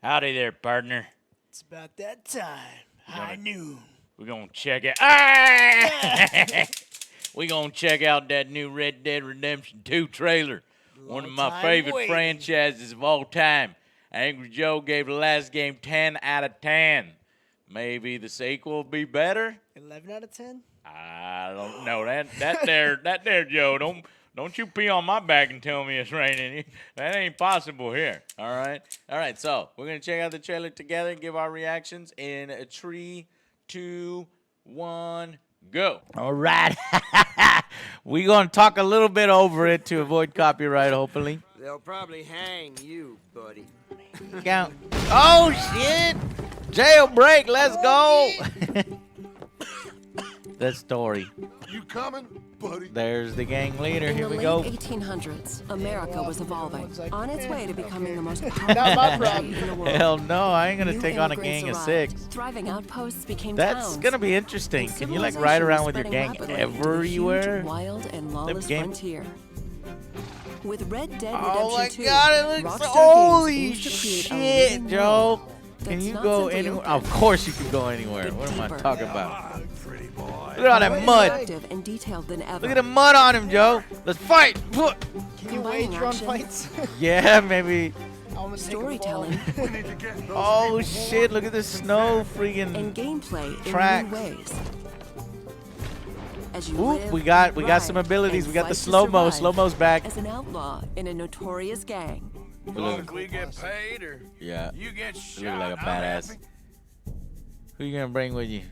Howdy there, partner. It's about that time. High noon. We're gonna check out. Ah! We're gonna check out that new Red Dead Redemption 2 trailer. One of my favorite franchises of all time. Angry Joe gave the last game 10 out of 10. Maybe the sequel will be better. 11 out of 10? I don't know. That there, Joe. Don't you pee on my back and tell me it's raining. That ain't possible here. All right. So we're gonna check out the trailer together and give our reactions in 3, 2, 1, go. All right. We're gonna talk a little bit over it to avoid copyright, hopefully. They'll probably hang you, buddy. Count. Oh shit! Jailbreak. Let's go. That story. You coming, buddy? There's the gang leader. Here we In go. the late 1800s, America was evolving, on its way to becoming the most Not powerful my problem. country in the world. Hell no, I ain't gonna New take on a immigrants gang of arrived. 6. Thriving outposts became That's towns. gonna be interesting. And Can you like civilization ride around was with your spreading gang rapidly into the everywhere? huge, wild and lawless game- frontier. With Red Dead Redemption Oh my 2, god, it looks Rockstar holy Games aims to create a shit, living Joe. world Can that's you not go simply anywhere? open, Of course you can go anywhere. but What am I deeper. talking about? Pretty boy. Look at all that mud. interactive and detailed than ever. Look at the mud on him, Joe. Let's fight. Can you Combining wager on action. fights? Yeah, maybe. I almost take a fall. Storytelling We need to get those Oh people. shit, look at this snow and freaking. gameplay in Tracks. new ways. As you Oop, live, we got some ride, abilities. and We got the fight to slow-mo. survive Slow-mo's back. as an outlaw in a notorious gang. As long as we get paid or Yeah, you get you shot, look like a I'm badass. happy. Who you gonna bring with you?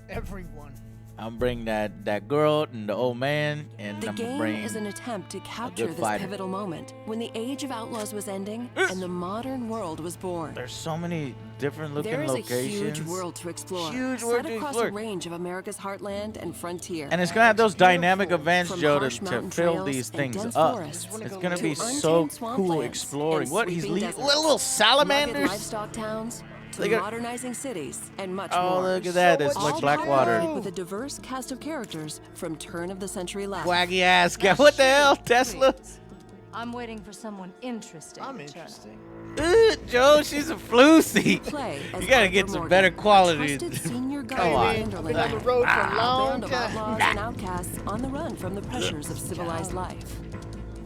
Everyone. I'm bring that girl and the old man, and The I'm game bring. is an attempt to capture good this fighter. pivotal moment when the age of outlaws was ending and the modern world was born. There's so many different looking There is locations. a huge world to explore, Huge set world to across explore. a range of America's heartland and frontier. And it's gonna have those dynamic From events, Joe, harsh to mountain fill trails these and things dense up. forests It's gonna be to so untamed cool swamplands exploring. and What he's sweeping leaving? deserts, Little rugged salamanders. livestock towns to Look at- modernizing cities and much Oh, more. look at that! It's So like All Blackwater. populated with a diverse cast of characters from turn-of-the-century life. Waggy ass guy. What the hell, Tesla? I'm waiting for someone interesting. I'm to turn interesting. Joe, she's a floozy. Play as You gotta Arthur get some Morgan, better a quality. trusted senior Come guide on. in I've Wonderland. been on the road for a A long band of time. outlaws and outcasts on the run from the pressures of civilized life.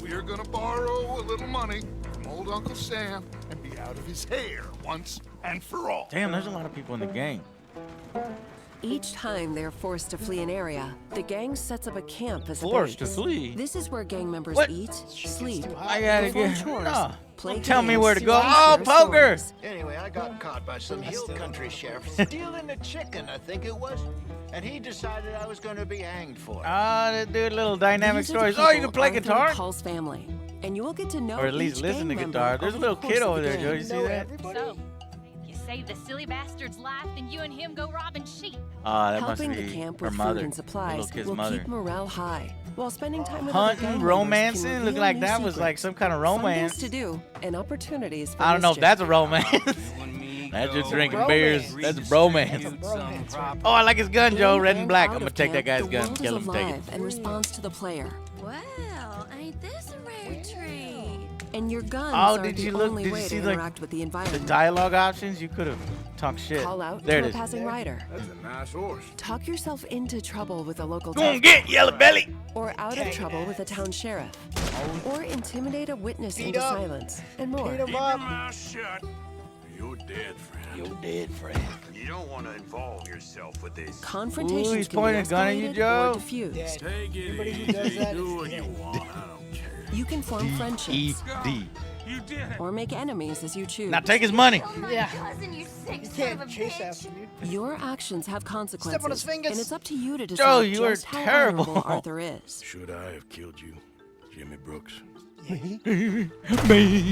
We're gonna borrow a little money from old Uncle Sam and be out of his hair once and for all. Damn, there's a lot of people in the game. Each time they're forced to flee an area, the gang sets up a camp as a Forced to base. flee? This is where gang members What? eat, sleep, I gotta perform get. chores, No. play Don't tell me games, where to go. and Oh, share poker! stories. Anyway, I got caught by some hill country sheriff stealing a chicken, I think it was. And he decided I was going to be hanged for it. Ah, they do little dynamic These are the stories. Oh, you people can play Arthur guitar? Paul's family, and you will get to know Or at least each listen to gang member guitar. There's a over the little course kid of over the there, Joe. game. You see Know that? everybody? So, you save the silly bastard's life, and you and him go robbing sheep. Ah, that must Helping be the camp her with mother. food and the supplies little kid's will mother. keep morale high, while spending time with other gang Hunting, members romancing, can looking reveal like new that was like secrets, some kind of fun romance. things to do, and opportunities for I don't know if mischief. that's a romance. That's just drinking beers. That's a bromance. Oh, I like his gun, Joe. Red and black. I'm gonna take that guy's gun. The Kill world him, is take it. alive and responds to the player. Well, ain't this a rare treat? And your guns Oh, aren't did the you look? only Did you way see to like interact with the the environment. dialogue options? You could have talked shit. Call out There to it a is. passing rider. That's a nice horse. Talk yourself into trouble with a local Go on, town, get yellow belly. or out of trouble with a town sheriff, or intimidate a witness into up. silence, and more. Beat 'em up. Mouth shut. You're dead, friend. You're dead, friend. You don't want to involve yourself with this. Confrontations Ooh, he's can pointing be a gun at you, escalated Joe. or diffused. Dead. Take it Anybody who easy. does that Do is what you dead. want. I don't care. You can form friendships, E.D. You did it. or make enemies as you choose. Now take his money. Oh my Yeah. cousin, you sick You son of a can't chase bitch. after you. Your actions have consequences, his fingers. and it's up to you to Joe, decide you are just how terrible. honorable Arthur is. Should I have killed you, Jimmy Brooks? Me.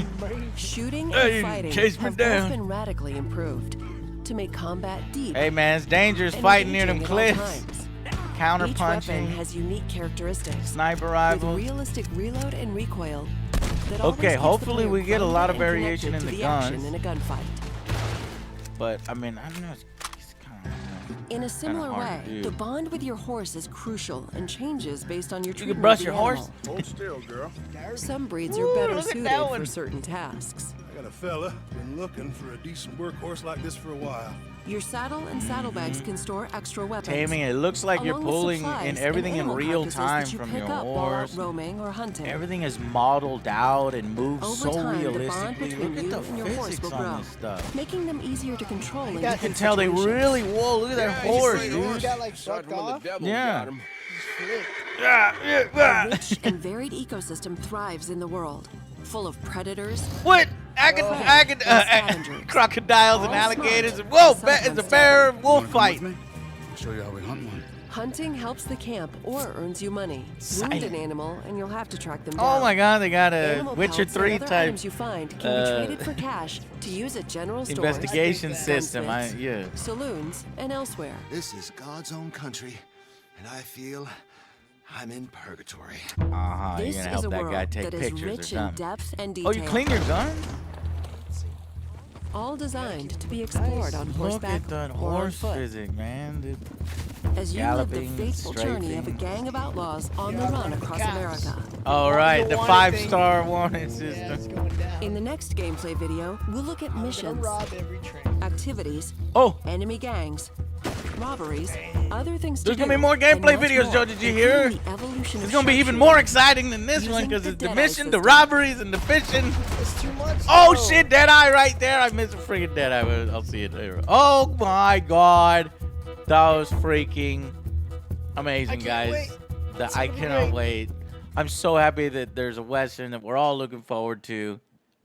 Shooting Hey, and fighting chase me have down. both been radically improved to make combat deep. Hey man, it's dangerous and fighting near them engaging at all cliffs. times. Counter Each weapon punching, has unique characteristics, sniper with rifles. realistic reload and recoil. That always Okay, keeps the hopefully player we get a grounded lot of and variation connected in to the action guns. in a gunfight. But I mean, I don't know. It's kind of. In a similar hard way, to do. the bond with your horse is crucial and changes based on your You treatment can brush of your the horse. animal. Hold still, girl. Some breeds are Ooh, better look at suited that for one. certain tasks. I got a fella. Been looking for a decent workhorse like this for a while. Your saddle and saddlebags can store extra weapons. Taming, it looks like you're along with pulling supplies in and everything in animal real carcasses time that you from pick your up while out horse. roaming or hunting. Everything is modeled out and moves Over so time, the bond realistically. between Look at you the and your horse physics will on grow, this stuff. making them easier to control in You got can different tell they situations. really, whoa, look at that horse, He dude. got like fucked off. Yeah. A rich and varied ecosystem thrives in the world, full of predators. What? Scavengers. Crocodiles and All alligators. smart, And, whoa, and it's a sometimes bear wolf fight. I'll show you how we hunt one. Hunting helps the camp or earns you money. Wound an animal and you'll have to track them down. Oh my God, they got a Animal Witcher pelts 3 and other type items you find can be traded for cash to use at general stores, investigation system. gunsmiths, saloons, and elsewhere. This is God's own country, and I feel I'm in purgatory. You're This gonna is help a that world guy take that is pictures or rich in something. depth and Oh, detail. you clean your gun? All designed to be explored on Look horseback at that or on horse foot. physics, man. Dude. As you live the Galloping, fateful journey of a strafing. gang of outlaws on the run across America. All right, the wanted 5-star warning Yeah, system. it's going down. In the next gameplay video, we'll look at I'm gonna missions, rob every train. activities, Oh, enemy gangs, robberies, other things there's to gonna do, be more gameplay and much videos, more, Joe. Did you hear? including the evolution It's of gonna be even sharpshooting. more exciting than this one Using because the it's the Deadeye mission, the system. robberies, and the fishing. It's too much. Oh though. shit, Deadeye right there. I missed a freaking Deadeye. I'll see it later. Oh my God, that was freaking amazing, I guys. can't wait. I gonna be cannot great. wait. I'm so happy that there's a Western that we're all looking forward to.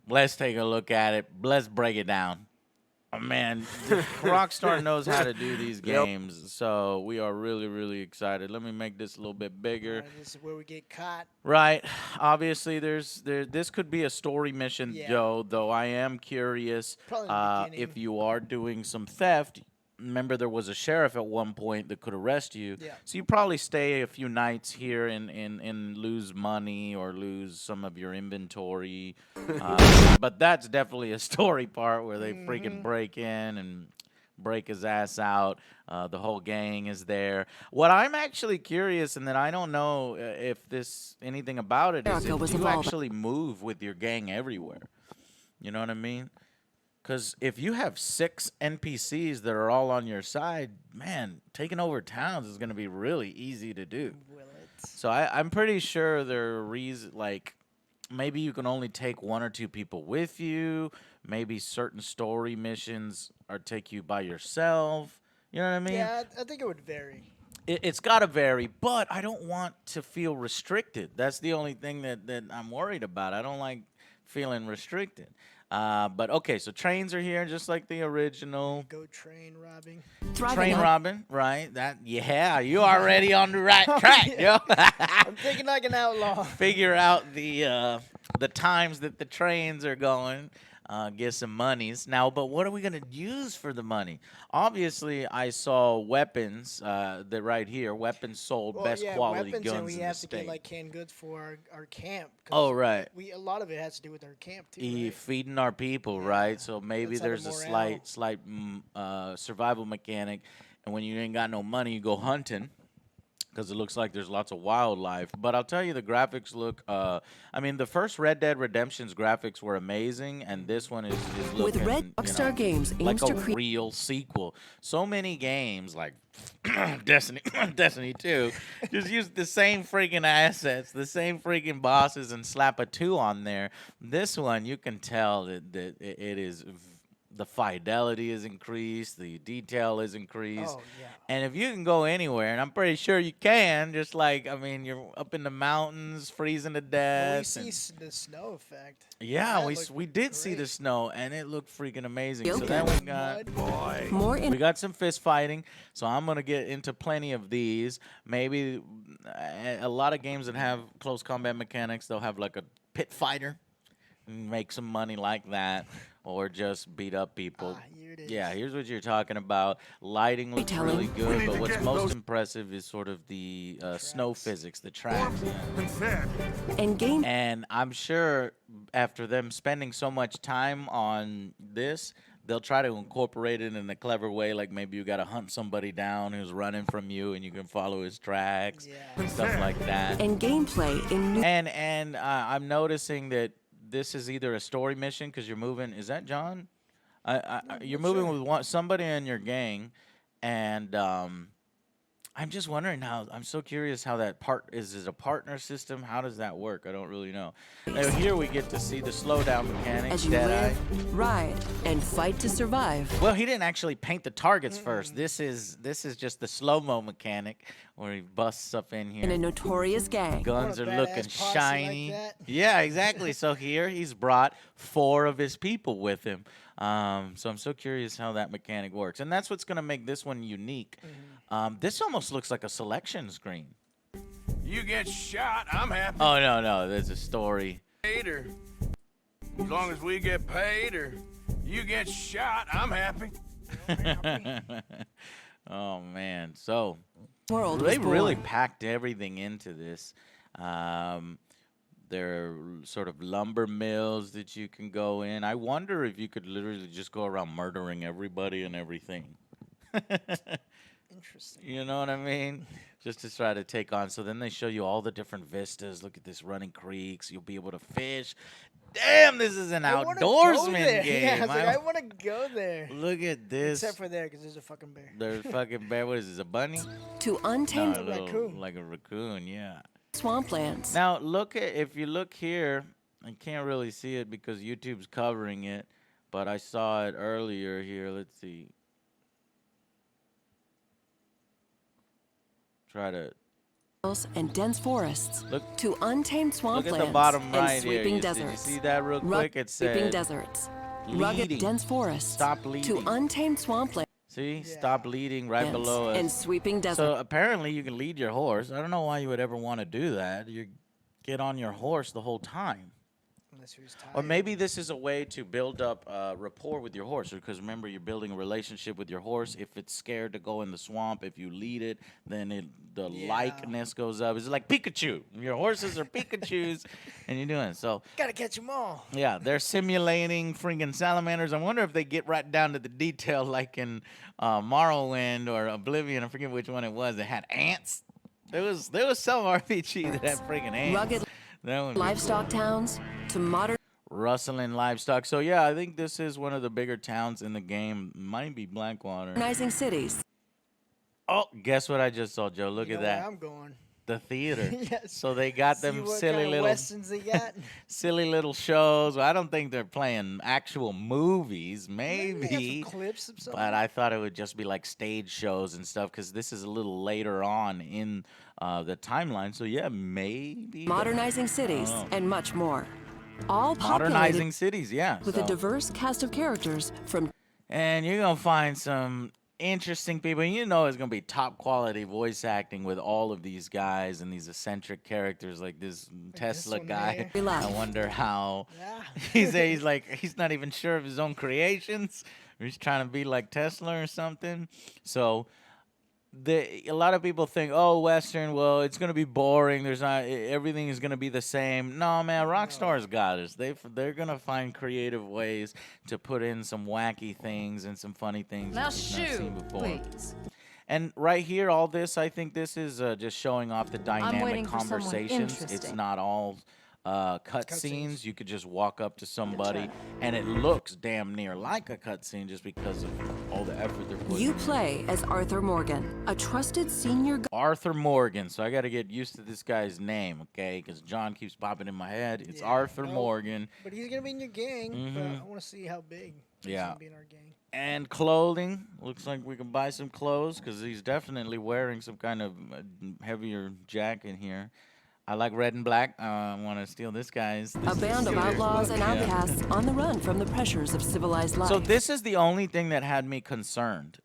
Let's take a look at it. Let's break it down. Oh, man, Rockstar knows how to do these games, so we are really, really excited. Let me make this a little bit bigger. This is where we get caught. Right. Obviously, this could be a story mission, Yeah. Joe, though I am curious Probably in the beginning. if you are doing some theft. Remember, there was a sheriff at one point that could arrest you. Yeah. So you probably stay a few nights here and lose money or lose some of your inventory. But that's definitely a story part where they freaking break in and break his ass out. The whole gang is there. What I'm actually curious, and that I don't know if anything about it, is America was if you evolving. actually move with your gang everywhere. You know what I mean? Because if you have 6 NPCs that are all on your side, man, taking over towns is going to be really easy to do. Will it? So I'm pretty sure there are reasons, like maybe you can only take 1 or 2 people with you. Maybe certain story missions are take you by yourself. You know what I mean? Yeah, I think it would vary. It's got to vary, but I don't want to feel restricted. That's the only thing that I'm worried about. I don't like feeling restricted. But okay, so trains are here just like the original. Go train robbing. Train robbing, right? Yeah, you already on the right track, yo. I'm thinking like an outlaw. Figure out the times that the trains are going. Get some monies now, but what are we gonna use for the money? Obviously, I saw weapons. That right here, weapons sold, Well, best yeah, quality weapons, guns and we in have the to state. get like canned goods for our camp. 'cause Oh, right. A lot of it has to do with our camp too. Right? Feeding our people, right? So maybe That's how the there's a morale- slight survival mechanic, and when you ain't got no money, you go hunting. Because it looks like there's lots of wildlife. But I'll tell you, the graphics look... I mean, the first Red Dead Redemption's graphics were amazing, and this one is looking, With Red Rockstar Games like aims a to create real sequel. So many games, like Destiny 2, just use the same freaking assets, the same freaking bosses, and slap a 2 on there. This one, you can tell that it is... The fidelity is increased, the detail is increased. Oh, yeah. And if you can go anywhere, and I'm pretty sure you can, just like, I mean, you're up in the mountains, freezing to Well, death. we see and- the snow effect. yeah, That we looked did see the great. snow, and it looked freaking amazing. So Okay. then we got... Mud. more We got some fist fighting, so I'm going to get into plenty of these. Maybe a lot of games that have close combat mechanics, they'll have like a pit fighter, and make some money like that, or just beat up people. Here it is. Yeah, here's what you're talking about. Lighting looks really good, but what's most impressive is sort of the snow physics, the tracks. Yeah. and game And I'm sure after them spending so much time on this, they'll try to incorporate it in a clever way. Like maybe you got to hunt somebody down who's running from you, and you can follow his tracks, Yeah. stuff like that. and gameplay in new And I'm noticing that this is either a story mission because you're moving. Is that John? You're moving with somebody in your gang, and I'm just wondering how. I'm so curious how that is it a partner system? How does that work? I don't really know. Now, here we get to see the slowdown mechanics. As you live, ride, and fight to survive. Well, he didn't actually paint the targets first. This is just the slow-mo mechanic where he busts up in here. In a notorious gang. Guns are looking shiny. Yeah, exactly. So here he's brought 4 of his people with him. So I'm so curious how that mechanic works. And that's what's going to make this one unique. This almost looks like a selection screen. You get shot, I'm happy. Oh, no. There's a story. Or as long as we get paid, or you get shot, I'm happy. Oh, man. So World they really packed everything into this. There are sort of lumber mills that you can go in. I wonder if you could literally just go around murdering everybody and everything. Interesting. You know what I mean? Just to try to take on. So then they show you all the different vistas. Look at this running creeks. You'll be able to fish. Damn, this is an outdoorsman game. Yeah, I want to go there. Look at this. Except for there, because there's a fucking bear. There's a fucking bear. What is this, a bunny? To untamed raccoon. Like a raccoon, yeah. Swamplands. Now, if you look here, I can't really see it because YouTube's covering it, but I saw it earlier here. Let's see. Try to and dense forests. Look to untamed swamplands. Look at the bottom right and sweeping here. deserts. Did you see that real quick? It said sweeping deserts. Rugged dense forests. Stop leading. To untamed swamplands. See? Yeah. Stop leading right below us. And sweeping deserts. So apparently you can lead your horse. I don't know why you would ever want to do that. You get on your horse the whole time. Unless he was tired. Or maybe this is a way to build up rapport with your horse. Because remember, you're building a relationship with your horse. If it's scared to go in the swamp, if you lead it, then the likeness goes up. It's like Pikachu. Your horses are Pikachus, and you're doing it. So gotta catch them all. Yeah, they're simulating freaking salamanders. I wonder if they get right down to the detail, like in Morrowind or Oblivion. I forget which one it was. They had ants. There was some RPG that had freaking ants. Rugged livestock towns to modern rustling livestock. So yeah, I think this is one of the bigger towns in the game. Might be Blackwater. Modernizing cities. Oh, guess what I just saw, Joe? Look at that. Where I'm going. The theater. Yes. So they got them silly little westerns they got. silly little shows. Well, I don't think they're playing actual movies. Maybe. Clips of something. But I thought it would just be like stage shows and stuff because this is a little later on in the timeline. So yeah, maybe. Modernizing cities and much more. All modernizing cities, yeah. With a diverse cast of characters from. And you're gonna find some interesting people. You know, it's gonna be top quality voice acting with all of these guys and these eccentric characters like this Tesla guy. I wonder how he's like he's not even sure of his own creations. He's trying to be like Tesla or something. So a lot of people think, oh, Western, well, it's gonna be boring. There's not everything is gonna be the same. No, man, Rockstar's got us. They're gonna find creative ways to put in some wacky things and some funny things Now that we've not seen before. please. And right here, all this, I think this is just showing off the dynamic conversations. It's not all cutscenes. You could just walk up to somebody, and it looks damn near like a cutscene just because of all the effort they're putting. You play as Arthur Morgan, a trusted senior. Arthur Morgan. So I got to get used to this guy's name, okay? Because John keeps popping in my head. It's Arthur Morgan. But he's gonna be in your gang. But I want to see how big. He's gonna be in our gang. And clothing. Looks like we can buy some clothes because he's definitely wearing some kind of heavier jacket here. I like red and black. I want to steal this guy's. A band of outlaws and outcasts on the run from the pressures of civilized life. So this is the only thing that had me concerned,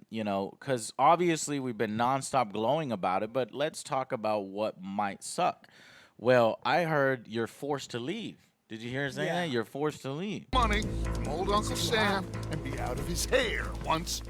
you know, because obviously we've been nonstop glowing about it, but let's talk about what might suck. Well, I heard you're forced to leave. Did you hear her say that? You're forced to leave. Money from old Uncle Sam and be out of his hair once.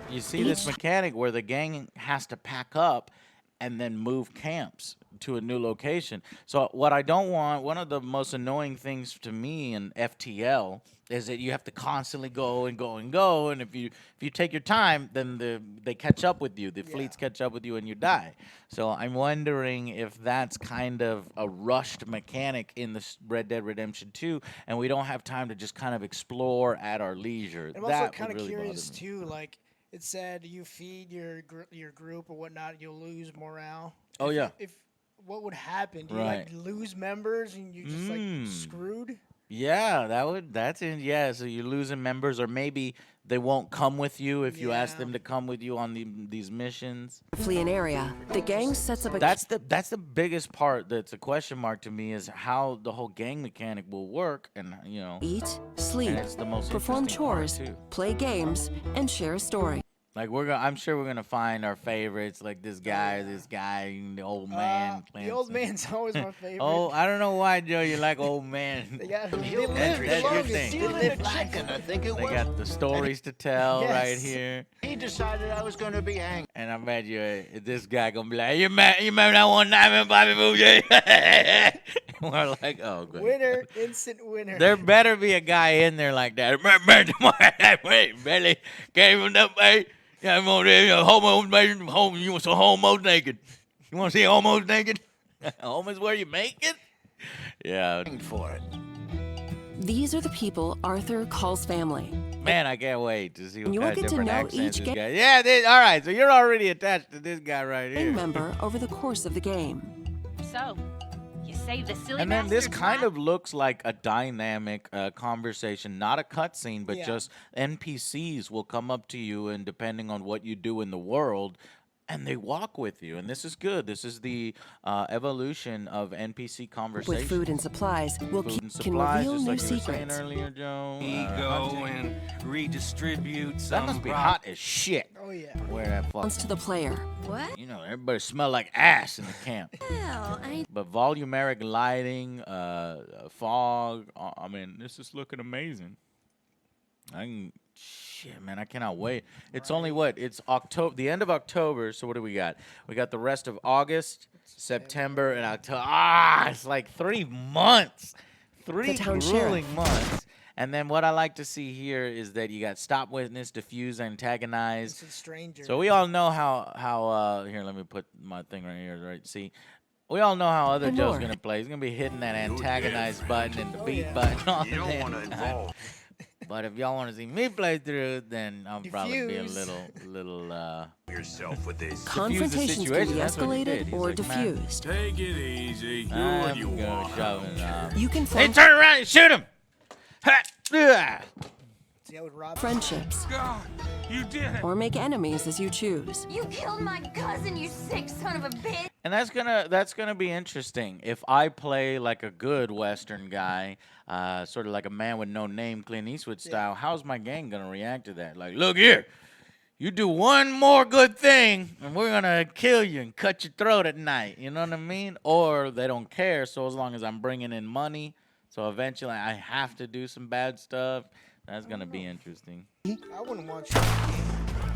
You see this mechanic where the gang has to pack up and then move camps to a new location. So what I don't want, one of the most annoying things to me in FTL is that you have to constantly go and go and go, and if you take your time, then they catch up with you. The fleets catch up with you, and you die. So I'm wondering if that's kind of a rushed mechanic in the Red Dead Redemption 2, and we don't have time to just kind of explore at our leisure. I'm also kind of curious too. Like it said, you feed your group or whatnot, you'll lose morale. Oh yeah. If what would happen? Do you like lose members and you're just like screwed? Yeah, that's in. Yeah, so you're losing members, or maybe they won't come with you if you ask them to come with you on these missions. Flee an area. The gang sets up a. That's the biggest part. That's a question mark to me is how the whole gang mechanic will work, and eat, sleep, and it's the most perform chores, too. play games, and share a story. Like I'm sure we're gonna find our favorites, like this guy, the old man. The old man's always my favorite. Oh, I don't know why, Joe. You like old man. They got That's your thing. Stealing a chicken, I think it was. They got the stories to tell right here. He decided I was going to be hanged. And I bet you this guy gonna be like, you remember that one time in Bobby Boucher? We're like, oh, good. Winner, instant winner. There better be a guy in there like that. Remember that way, Billy came from that way. Yeah, I'm on there, home. You want some homos naked? You want to see homos naked? Home is where you make it. Yeah. For it. These are the people Arthur calls family. Man, I can't wait to see what You kind will of get to different know accents each this guy. Yeah, all right. So you're already attached to this guy right here. Member over the course of the game. So, you save the silly And then this bastards kind life? of looks like a dynamic conversation, not a cutscene, but just NPCs will come up to you, and depending on what you do in the world, and they walk with you. And this is good. This is the evolution of NPC conversation. With food and supplies, Food we'll and can supplies, reveal just new like you were saying secrets. earlier, Joe. Go and redistribute some. That must be hot as shit. Oh yeah. Where that Once to the player. What? Everybody smell like ass in the camp. Hell, But volumeric lighting, fog. I mean, this is looking amazing. Shit, man, I cannot wait. It's only it's October, the end of October. So what do we got? We got the rest of August, September, and October. It's like 3 months, 3 grueling months. And then what I like to see here is that you got stop, witness, diffuse, antagonize. So we all know how here, let me put my thing right here, right? See, we all know how OtherJoe's going to play. He's going to be hitting that antagonize button and the beat button on the damn time. But if y'all want to see me play through, then I'll probably be a little yourself with this. Confrontations can be escalated or diffused. Take it easy. Do what you want. You can Hey, form turn around and shoot him! See, I would rob friendships. God, you did it. Or make enemies as you choose. You killed my cousin, you sick son of a bitch. And that's gonna be interesting. If I play like a good Western guy, sort of like a man with no name, Clint Eastwood style, how's my gang gonna react to that? Like, look here, you do one more good thing, and we're gonna kill you and cut your throat at night. You know what I mean? Or they don't care. So as long as I'm bringing in money, so eventually I have to do some bad stuff. That's gonna be interesting. I wouldn't want you.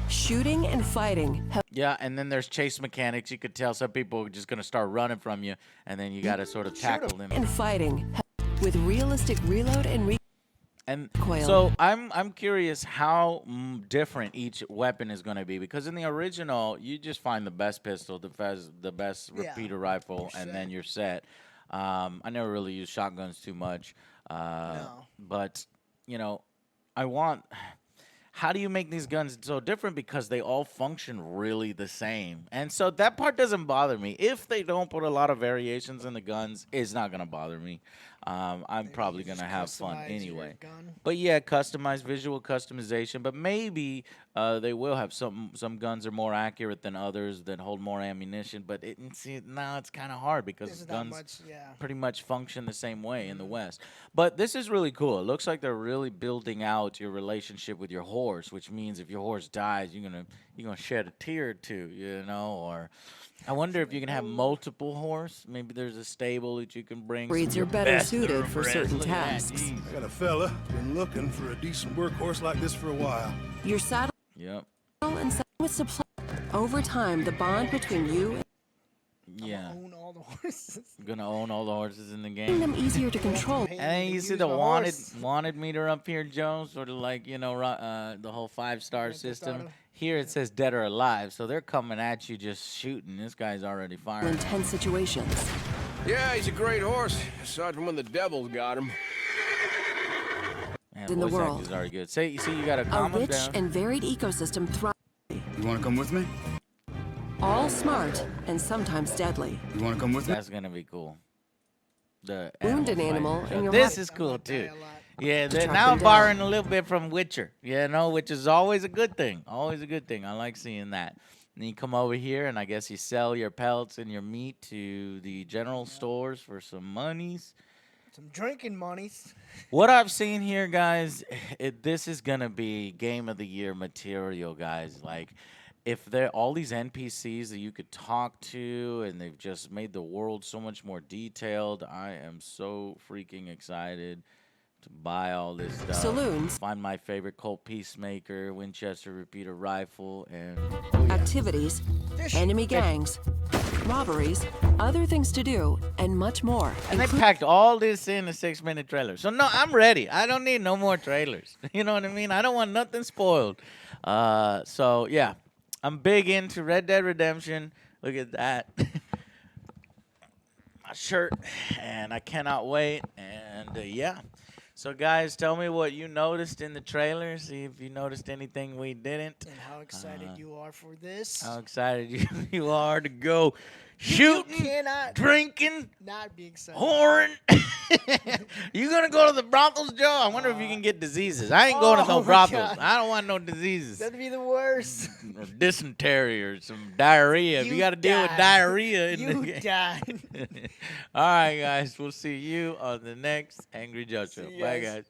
Shooting and fighting. Yeah, and then there's chase mechanics. You could tell some people are just going to start running from you, and then you got to sort of tackle them. And fighting with realistic reload and recoil. So I'm curious how different each weapon is going to be, because in the original you just find the best pistol, the best repeater rifle, and then you're set. I never really used shotguns too much, but I want. How do you make these guns so different? Because they all function really the same. And so that part doesn't bother me. If they don't put a lot of variations in the guns, it's not going to bother me. I'm probably going to have fun anyway. But yeah, customized visual customization. But maybe they will have some guns are more accurate than others that hold more ammunition. But now it's kind of hard because guns pretty much function the same way in the West. But this is really cool. It looks like they're really building out your relationship with your horse, which means if your horse dies, you're gonna shed a tear or two, or I wonder if you can have multiple horse. Maybe there's a stable that you can bring. Breeds are better suited for certain tasks. I got a fella been looking for a decent workhorse like this for a while. Your saddle and saddle with supply. Over time, the bond between you Yeah. Own all the horses. Gonna own all the horses in the Making game. them easier to control. Pay And me then to you see use the my wanted horse. wanted meter up here, Joe. Sort of like the whole 5-star Grand Theft system. Auto. Here it says dead or alive, so they're coming at you just shooting. This guy's already firing. Intense situations. Yeah, he's a great horse, aside from when the devils got him. Man, in the voice world. acting's already good. See, you gotta A calm him rich down. and varied ecosystem thrives. You want to come with me? All smart and sometimes deadly. You want to come with me? That's gonna be cool. The Wound an animal animal fighter. and you're This not- is cool like that too. a lot. Yeah, Track now them I'm down. borrowing a little bit from Witcher. Which is always a good thing. Always a good thing. I like seeing that. And you come over here, and I guess you sell your pelts and your meat to the general stores for some monies. Some drinking monies. What I've seen here, guys, this is gonna be game of the year material, guys. Like, if they're all these NPCs that you could talk to, and they've just made the world so much more detailed, I am so freaking excited to buy all this stuff. Saloons. Find my favorite Colt Peacemaker, Winchester repeater rifle, and Activities, enemy gangs, robberies, other things to do, and much more. and they packed all this in a 6-minute trailer. So no, I'm ready. I don't need no more trailers. You know what I mean? I don't want nothing spoiled. So yeah, I'm big into Red Dead Redemption. Look at that. My shirt, and I cannot wait. And yeah. So guys, tell me what you noticed in the trailer. See if you noticed anything we didn't. And how excited you are for this. How excited you are to go shooting, cannot drinking, not be excited. whoring. You gonna go to the brothels, Joe? I wonder if you can get diseases. I ain't going to no Oh my brothels. God. I don't want no diseases. That'd be the worst. Or dysentery or some diarrhea. If you got to deal with died. diarrhea in the You game. died. All right, guys. We'll see you on the next Angry Joe Show. See you Bye, guys. guys.